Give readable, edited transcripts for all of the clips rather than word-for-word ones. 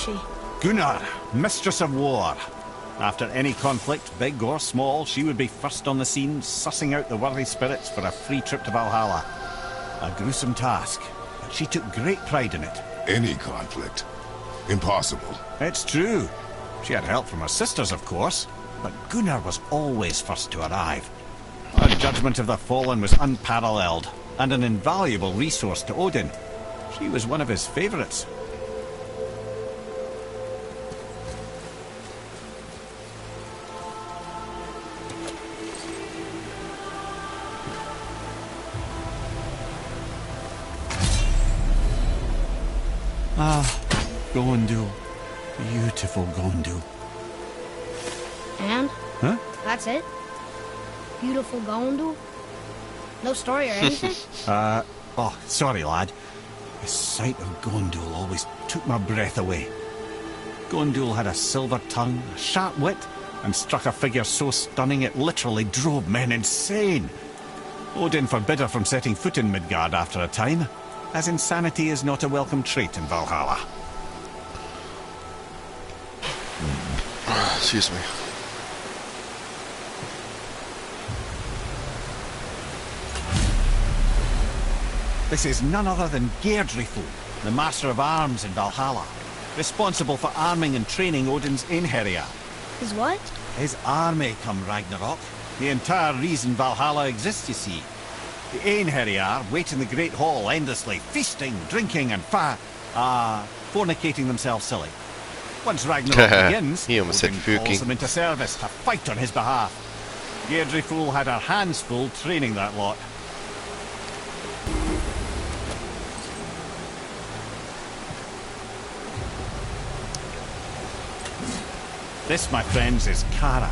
she? Gunnar, Mistress of War. After any conflict, big or small, she would be first on the scene, sussing out the worthy spirits for a free trip to Valhalla. A gruesome task, but she took great pride in it. Any conflict? Impossible. It's true. She had help from her sisters, of course, but Gunnar was always first to arrive. Her judgment of the fallen was unparalleled, and an invaluable resource to Odin. She was one of his favourites. Ah, Gondul. Beautiful Gondul. And? Huh? That's it? Beautiful Gondul? No story or anything? Oh, sorry, lad. The sight of Gondul always took my breath away. Gondul had a silver tongue, a sharp wit, and struck a figure so stunning it literally drove men insane. Odin forbid her from setting foot in Midgard after a time, as insanity is not a welcome trait in Valhalla. Excuse me. This is none other than Geirdriful, the Master of Arms in Valhalla, responsible for arming and training Odin's Einherjar. His what? His army come Ragnarok. The entire reason Valhalla exists, you see. The Einherjar wait in the Great Hall endlessly, feasting, drinking, and fornicating themselves silly. Once Ragnarok begins, He almost said Odin calls fucking. them into service to fight on his behalf. Geirdriful had her hands full training that lot. This, my friends, is Kara.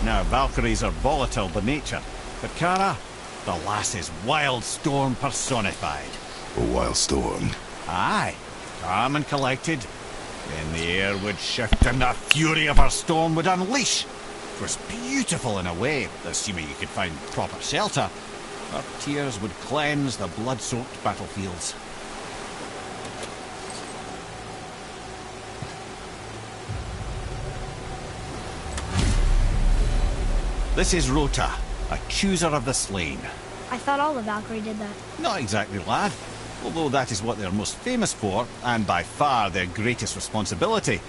Now, Valkyries are volatile by nature, but Kara, the lass is wild storm personified. A wild storm. Aye, calm and collected. Then the air would shift and the fury of her storm would unleash. It was beautiful in a way, assuming you could find proper shelter. Her tears would cleanse the blood-soaked battlefields. This is Rota, a chooser of the slain. I thought all the Valkyrie did that. Not exactly, lad. Although that is what they're most famous for, and by far their greatest responsibility.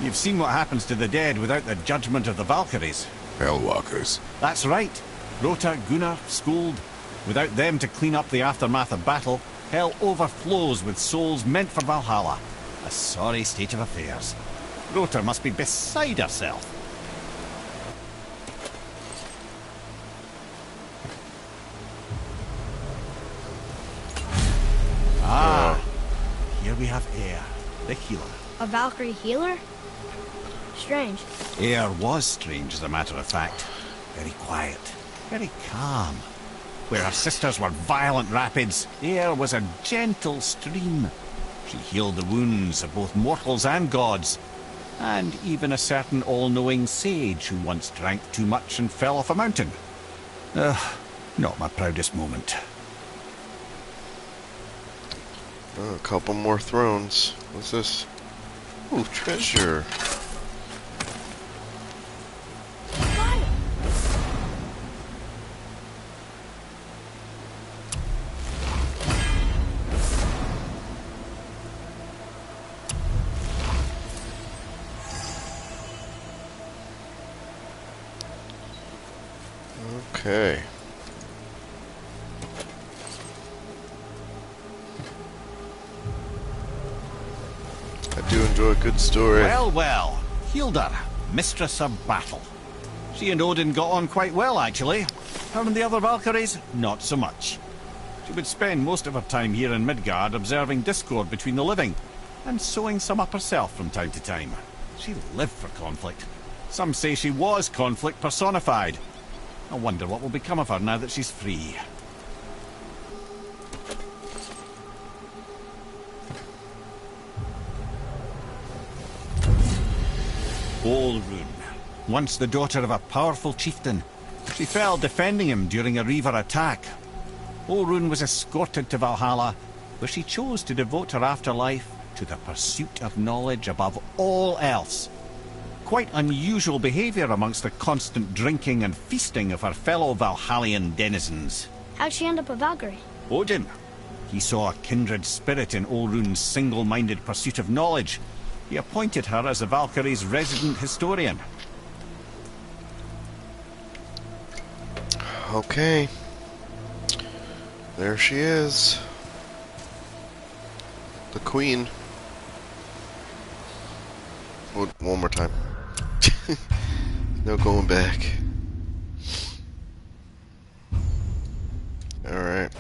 You've seen what happens to the dead without the judgment of the Valkyries. Hellwalkers. That's right. Rota, Gunnar, Skuld. Without them to clean up the aftermath of battle, hell overflows with souls meant for Valhalla. A sorry state of affairs. Rota must be beside herself. Here we have Eir, the healer. A Valkyrie healer? Strange. Eir was strange, as a matter of fact. Very quiet, very calm. Where her sisters were violent rapids, Eir was a gentle stream. She healed the wounds of both mortals and gods, and even a certain all-knowing sage who once drank too much and fell off a mountain. Not my proudest moment. Oh, a couple more thrones. What's this? Ooh, treasure. Okay. I do enjoy a good story. Well, well. Hildr, Mistress of Battle. She and Odin got on quite well, actually. Her and the other Valkyries, not so much. She would spend most of her time here in Midgard observing discord between the living, and sewing some up herself from time to time. She lived for conflict. Some say she was conflict personified. I wonder what will become of her now that she's free. Olrun, once the daughter of a powerful chieftain. She fell defending him during a Reaver attack. Olrun was escorted to Valhalla, where she chose to devote her afterlife to the pursuit of knowledge above all else. Quite unusual behaviour amongst the constant drinking and feasting of her fellow Valhallian denizens. How'd she end up a Valkyrie? Odin. He saw a kindred spirit in Olrun's single-minded pursuit of knowledge. He appointed her as the Valkyrie's resident historian. Okay. There she is. The queen. One more time. No going back. Alright.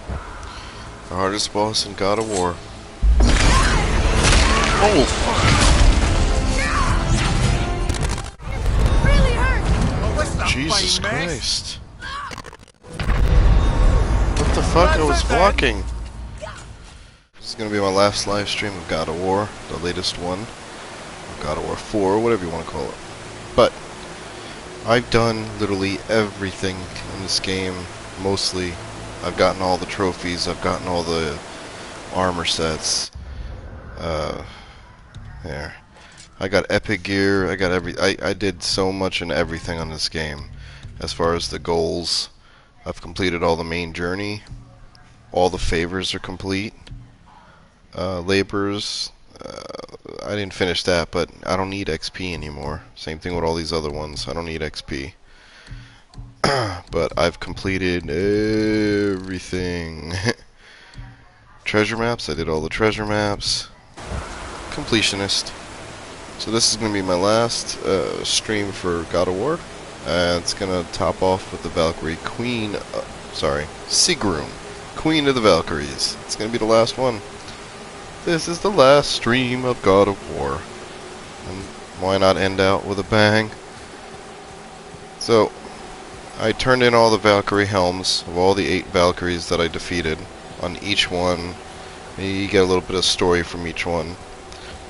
The hardest boss in God of War. Oh, fuck. Really hurt! Jesus Christ. What the fuck? I was blocking. This is gonna be my last live stream of God of War, the latest one. God of War 4, whatever you want to call it. But I've done literally everything in this game. Mostly, I've gotten all the trophies. I've gotten all the armor sets. There. I got epic gear. I got I did so much and everything on this game. As far as the goals, I've completed all the main journey. All the favors are complete. Labors. I didn't finish that, but I don't need XP anymore. Same thing with all these other ones. I don't need XP. But I've completed everything. Treasure maps. I did all the treasure maps. Completionist. So this is going to be my last stream for God of War. It's going to top off with the Valkyrie Queen. Sorry, Sigrun, Queen of the Valkyries. It's going to be the last one. This is the last stream of God of War. And why not end out with a bang? So, I turned in all the Valkyrie helms of all the 8 Valkyries that I defeated. On each one, you get a little bit of story from each one.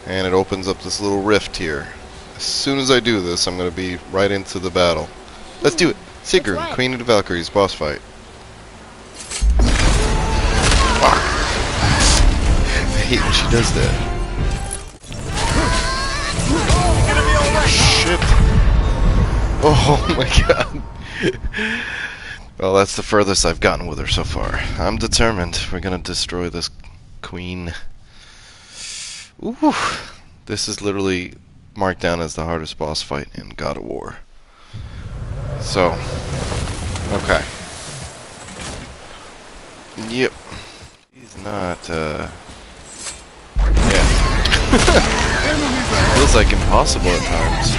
And it opens up this little rift here. As soon as I do this, I'm going to be right into the battle. Let's do it! Sigrun, right. Queen of the Valkyries, boss fight. I hate when she does that. Shit. Oh my god. Well, that's the furthest I've gotten with her so far. I'm determined. We're gonna destroy this queen. Ooh. This is literally marked down as the hardest boss fight in God of War. So, okay. Yep. He's not, yeah. Feels like impossible at times.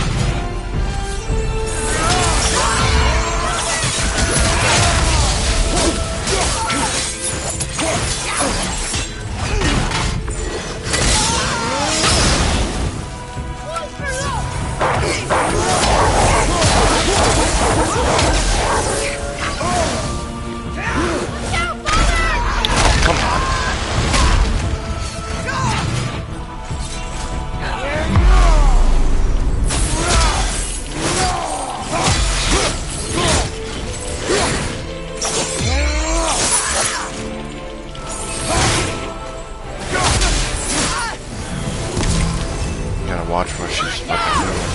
Watch what she's fucking doing.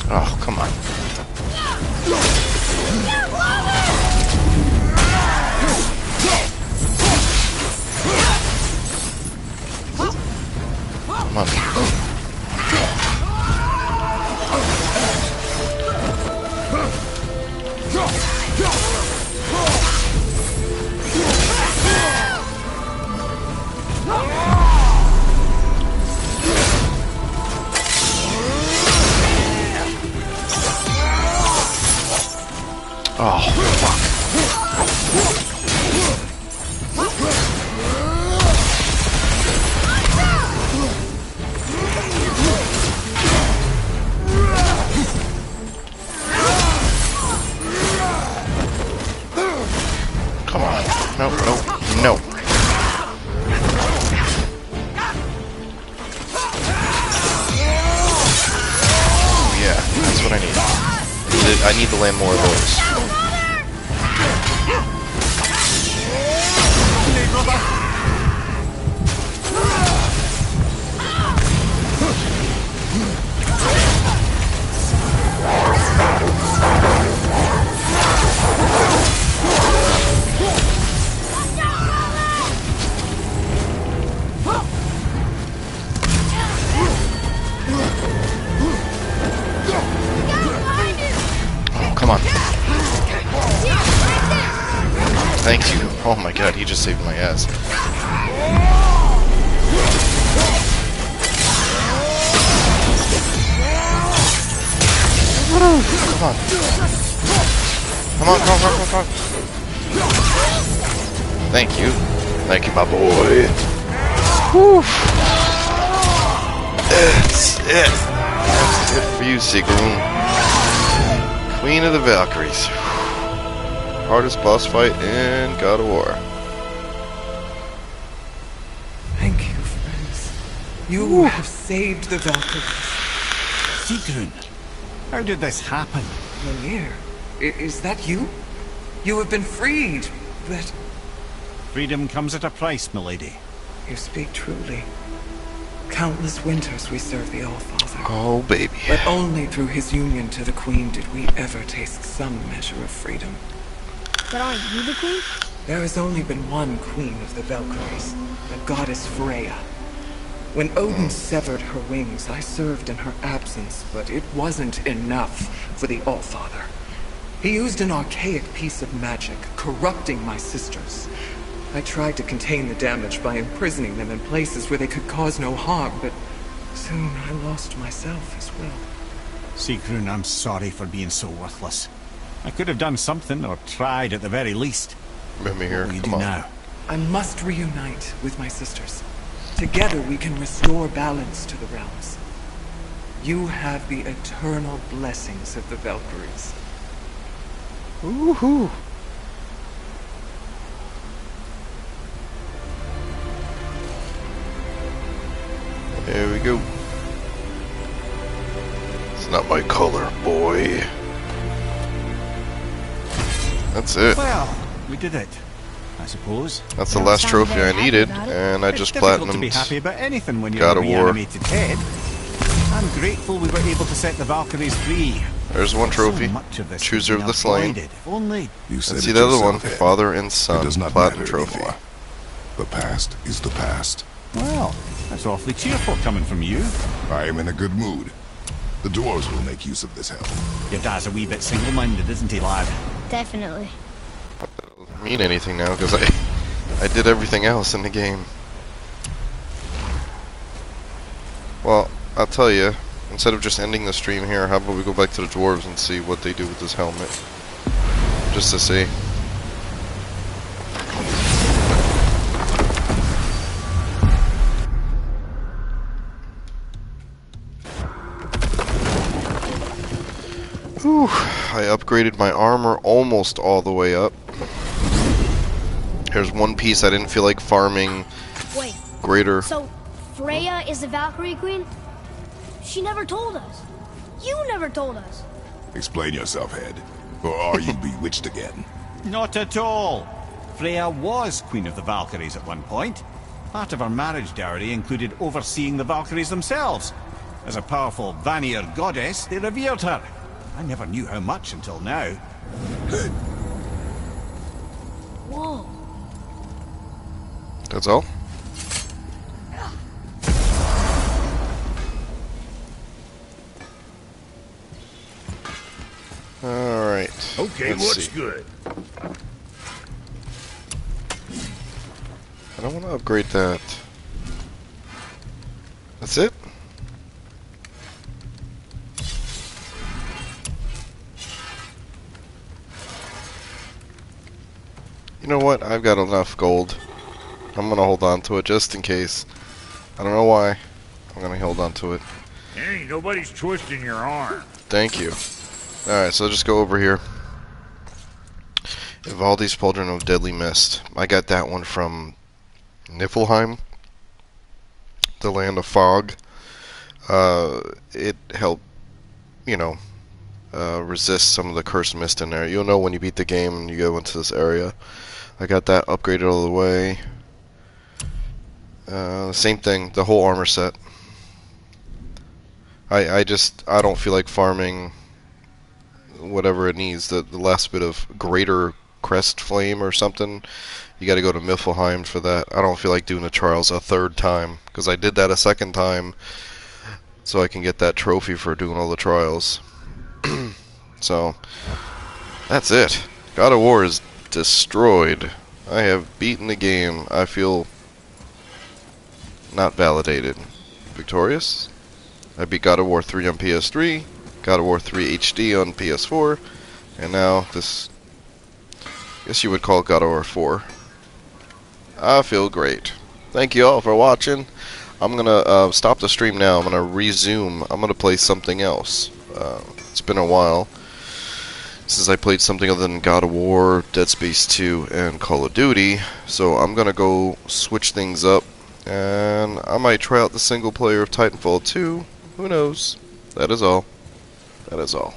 Oh, come on. Come on. Oh, fuck. I need to land more of those. Come on. Thank you. Oh my god, he just saved my ass. Come on. Come on, come on, come on, come on. Thank you. Thank you, my boy. Whew. That's it. That's it for you, Sigrun. Queen of the Valkyries. Hardest boss fight in God of War. Thank you, friends. You have saved the Valkyries. Sigrun, how did this happen? Mimir, is that you? You have been freed, but... Freedom comes at a price, milady. You speak truly. Countless winters we serve the All-Father. Oh, baby. But only through his union to the Queen did we ever taste some measure of freedom. But aren't you the queen? There has only been one Queen of the Valkyries, the goddess Freya. When Odin severed her wings, I served in her absence, but it wasn't enough for the All-Father. He used an archaic piece of magic, corrupting my sisters. I tried to contain the damage by imprisoning them in places where they could cause no harm, but soon I lost myself as well. Sigrun, I'm sorry for being so worthless. I could have done something, or tried at the very least. Mimir, What will you come do on. now? I must reunite with my sisters. Together we can restore balance to the realms. You have the eternal blessings of the Valkyries. Woohoo! There we go. It's not my color, boy. That's it. Well, we did it, I suppose. That's the Don't last sound trophy very I happy needed, about it. and I It's just difficult to be platinumed happy about anything when you're God a of War. reanimated head. I'm grateful we were able to set the Valkyries free. There's one trophy. So much of this Chooser could of be the Slain. avoided if only. You said And it see the other yourself, one, Ed. Father and It Son, does not Platinum matter Trophy. anymore. The past is the past. Well, that's awfully cheerful coming from you. I am in a good mood. The dwarves will make use of this help. Your dad's a wee bit single-minded, isn't he, lad? Definitely. Doesn't mean anything now, because I did everything else in the game. Well, I'll tell you, instead of just ending the stream here, how about we go back to the dwarves and see what they do with this helmet? Just to see. Whew, I upgraded my armor almost all the way up. Here's one piece I didn't feel like farming. Wait, Greater. so Freya is the Valkyrie queen? She never told us. You never told us. Explain yourself, Ed. Or are you bewitched again? Not at all. Freya was Queen of the Valkyries at one point. Part of her marriage dowry included overseeing the Valkyries themselves. As a powerful Vanir goddess, they revered her. I never knew how much until now. Whoa. That's all? Alright. Okay, let's what's see. good? I don't want to upgrade that. That's it? You know what? I've got enough gold. I'm gonna hold on to it just in case. I don't know why. I'm gonna hold on to it. Hey, nobody's twisting your arm. Thank you. Alright, so just go over here. Ivaldi's Pauldron of Deadly Mist. I got that one from Niflheim, the Land of Fog. It helped, you know, resist some of the cursed mist in there. You'll know when you beat the game and you go into this area. I got that upgraded all the way. Same thing, the whole armor set. I don't feel like farming whatever it needs. The last bit of greater crest flame or something. You got to go to Niflheim for that. I don't feel like doing the trials a third time because I did that a second time, so I can get that trophy for doing all the trials. So that's it. God of War is destroyed. I have beaten the game. I feel not validated. Victorious. I beat God of War 3 on PS3, God of War 3 HD on PS4, and now this, I guess you would call it God of War 4. I feel great. Thank you all for watching. I'm gonna stop the stream now. I'm gonna resume. I'm gonna play something else. It's been a while since I played something other than God of War, Dead Space 2, and Call of Duty. So I'm gonna go switch things up, and I might try out the single player of Titanfall 2. Who knows? That is all. That is all.